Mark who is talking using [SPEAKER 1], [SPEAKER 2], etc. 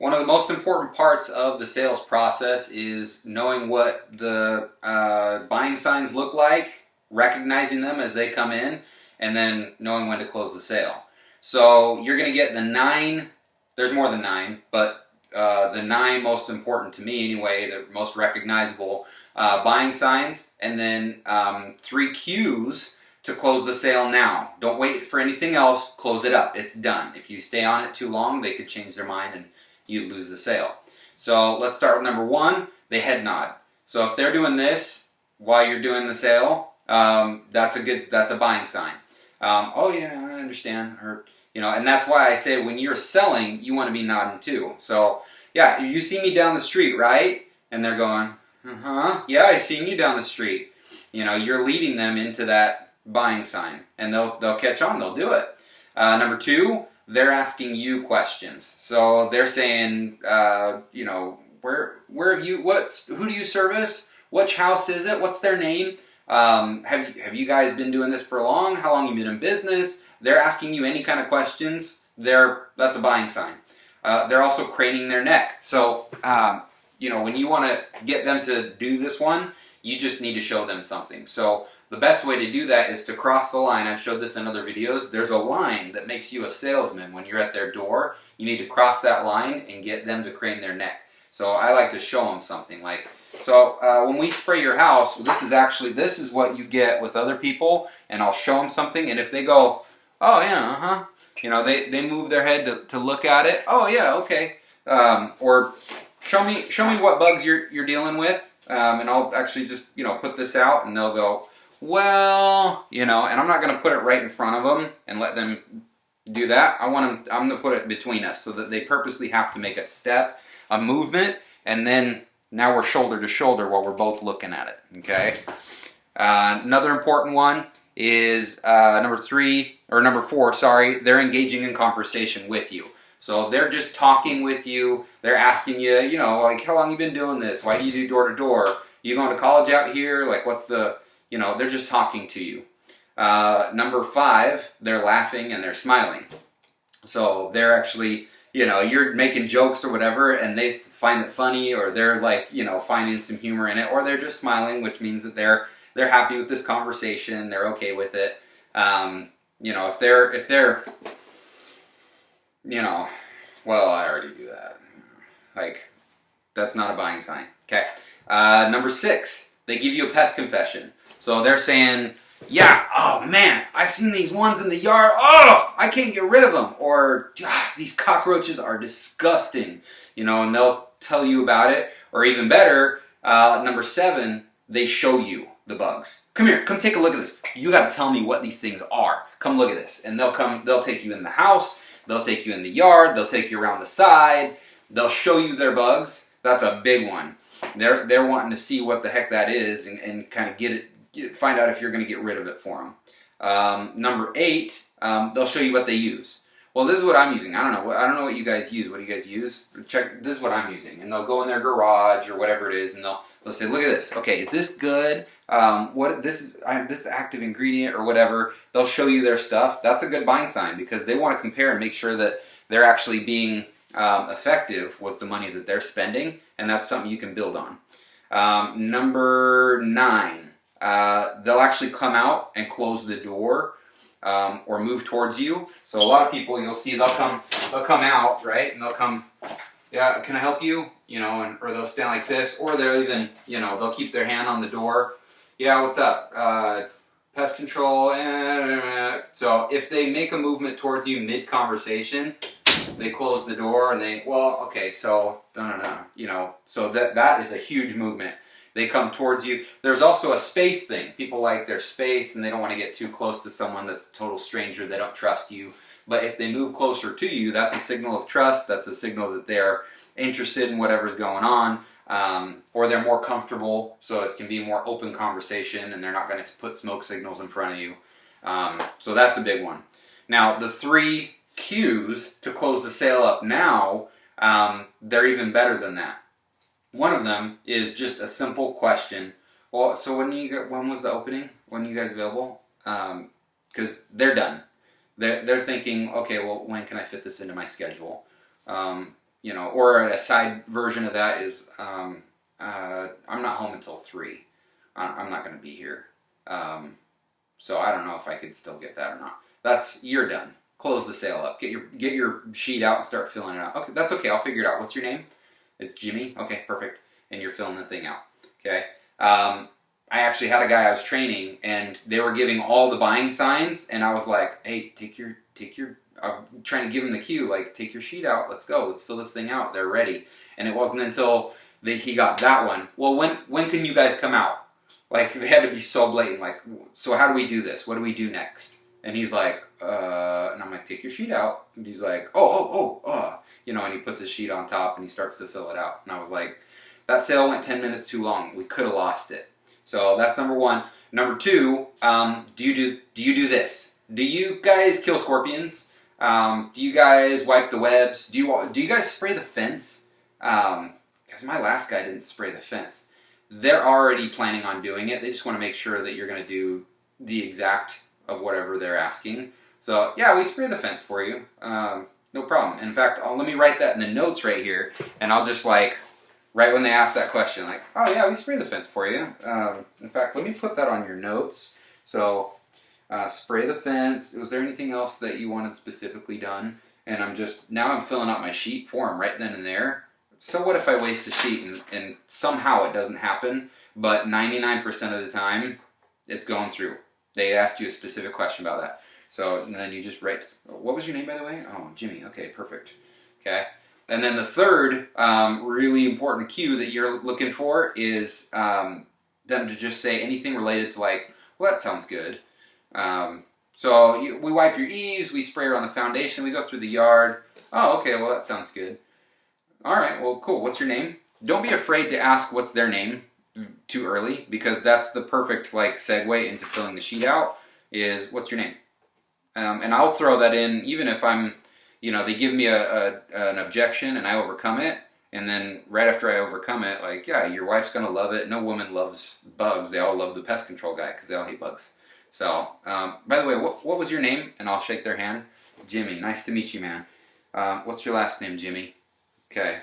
[SPEAKER 1] One of the most important parts of the sales process is knowing what the buying signs look like, recognizing them as they come in, and then knowing when to close the sale. So you're going to get the 9, there's more than 9, but the 9 most important to me anyway, the most recognizable buying signs, and then 3 cues to close the sale now. Don't wait for anything else, close it up, it's done. If you stay on it too long, they could change their mind and you lose the sale. So let's start with number 1, the head nod. So if they're doing this while you're doing the sale, that's a buying sign. Oh yeah, I understand. Or, and that's why I say when you're selling, you want to be nodding too. So yeah, you see me down the street, right? And they're going, yeah, I seen you down the street. You're leading them into that buying sign, and they'll catch on. They'll do it. Number 2, they're asking you questions. So they're saying, where have you? Who do you service? Which house is it? What's their name? Have you guys been doing this for long? How long have you been in business? They're asking you any kind of questions. That's a buying sign. They're also craning their neck. So when you want to get them to do this one, you just need to show them something. So the best way to do that is to cross the line. I've showed this in other videos. There's a line that makes you a salesman. When you're at their door, you need to cross that line and get them to crane their neck. So I like to show them something. When we spray your house, this is what you get with other people, and I'll show them something, and if they go, oh yeah, they move their head to look at it. Oh yeah, okay. Or show me what bugs you're dealing with, and I'll actually just put this out, and they'll go, well, and I'm not going to put it right in front of them and let them do that. I'm going to put it between us so that they purposely have to make a step, a movement, and then now we're shoulder to shoulder while we're both looking at it. Okay. Another important one is number 4. Sorry, they're engaging in conversation with you. So they're just talking with you. They're asking you, like, how long you been doing this? Why do you do door to door? You going to college out here? Like, what's the, they're just talking to you. Number 5, they're laughing and they're smiling. So they're actually, you're making jokes or whatever, and they find it funny, or they're like, finding some humor in it, or they're just smiling, which means that they're happy with this conversation. They're okay with it. If they're, well, I already do that. Like, that's not a buying sign. Okay. Number 6, they give you a pest confession. So they're saying, yeah, oh man, I seen these ones in the yard. Oh, I can't get rid of them. Or these cockroaches are disgusting. And they'll tell you about it. Or even better, number 7, they show you the bugs. Come here, come take a look at this. You got to tell me what these things are. Come look at this. And they'll take you in the house. They'll take you in the yard. They'll take you around the side. They'll show you their bugs. That's a big one. They're wanting to see what the heck that is and kind of find out if you're going to get rid of it for them. Number 8, they'll show you what they use. Well, this is what I'm using. I don't know what you guys use. What do you guys use? Check. This is what I'm using. And they'll go in their garage or whatever it is, and they'll say, "Look at this. Okay, is this good? This active ingredient or whatever." They'll show you their stuff. That's a good buying sign because they want to compare and make sure that they're actually being effective with the money that they're spending, and that's something you can build on. Number 9, they'll actually come out and close the door. Or move towards you. So a lot of people, you'll see, they'll come out, right? And they'll come, yeah, can I help you? Or they'll stand like this, or they'll even, they'll keep their hand on the door. Yeah, what's up? Pest control. So if they make a movement towards you mid-conversation, they close the door and so that is a huge movement. They come towards you. There's also a space thing. People like their space and they don't want to get too close to someone that's a total stranger. They don't trust you. But if they move closer to you, that's a signal of trust. That's a signal that they're interested in whatever's going on. Or they're more comfortable, so it can be a more open conversation and they're not going to put smoke signals in front of you. So that's a big one. Now, the 3 cues to close the sale up now, they're even better than that. One of them is just a simple question. Well, so when was the opening? When are you guys available? Because they're done. They're thinking, okay, well, when can I fit this into my schedule? you know, or a side version of that is I'm not home until 3. I'm not going to be here. So I don't know if I could still get that or not. You're done. Close the sale up. Get your sheet out and start filling it out. Okay, that's okay. I'll figure it out. What's your name? It's Jimmy. Okay, perfect. And you're filling the thing out. Okay. I actually had a guy I was training, and they were giving all the buying signs, and I was like, "Hey, take your." I'm trying to give him the cue, like, take your sheet out. Let's go. Let's fill this thing out. They're ready. And it wasn't until he got that one. Well, when can you guys come out? Like, they had to be so blatant. Like, so how do we do this? What do we do next? And he's like, and I'm like, take your sheet out. And he's like, you know, and he puts his sheet on top and he starts to fill it out. And I was like, that sale went 10 minutes too long. We could have lost it. So that's number 1. Number 2, do you do this? Do you guys kill scorpions? Do you guys wipe the webs? Do you guys spray the fence? Because my last guy didn't spray the fence. They're already planning on doing it. They just want to make sure that you're going to do the exact of whatever they're asking. So yeah, we spray the fence for you. No problem. In fact, let me write that in the notes right here, and I'll just like, right when they ask that question, like, oh yeah, we spray the fence for you. In fact, let me put that on your notes. So spray the fence. Was there anything else that you wanted specifically done? And I'm filling out my sheet for them right then and there. So what if I waste a sheet and somehow it doesn't happen, but 99% of the time it's going through. They asked you a specific question about that. So and then you just write, what was your name, by the way? Oh, Jimmy. Okay, perfect. Okay. And then the third really important cue that you're looking for is them to just say anything related to like, well, that sounds good. We wipe your eaves, we spray around the foundation, we go through the yard. Oh, okay, well, that sounds good. All right, well, cool. What's your name? Don't be afraid to ask what's their name too early, because that's the perfect like segue into filling the sheet out. Is what's your name? And I'll throw that in even if I'm, you know, they give me an objection and I overcome it, and then right after I overcome it, like, yeah, your wife's gonna love it. No woman loves bugs. They all love the pest control guy because they all hate bugs. So, by the way, what was your name? And I'll shake their hand. Jimmy. Nice to meet you, man. What's your last name, Jimmy? Okay.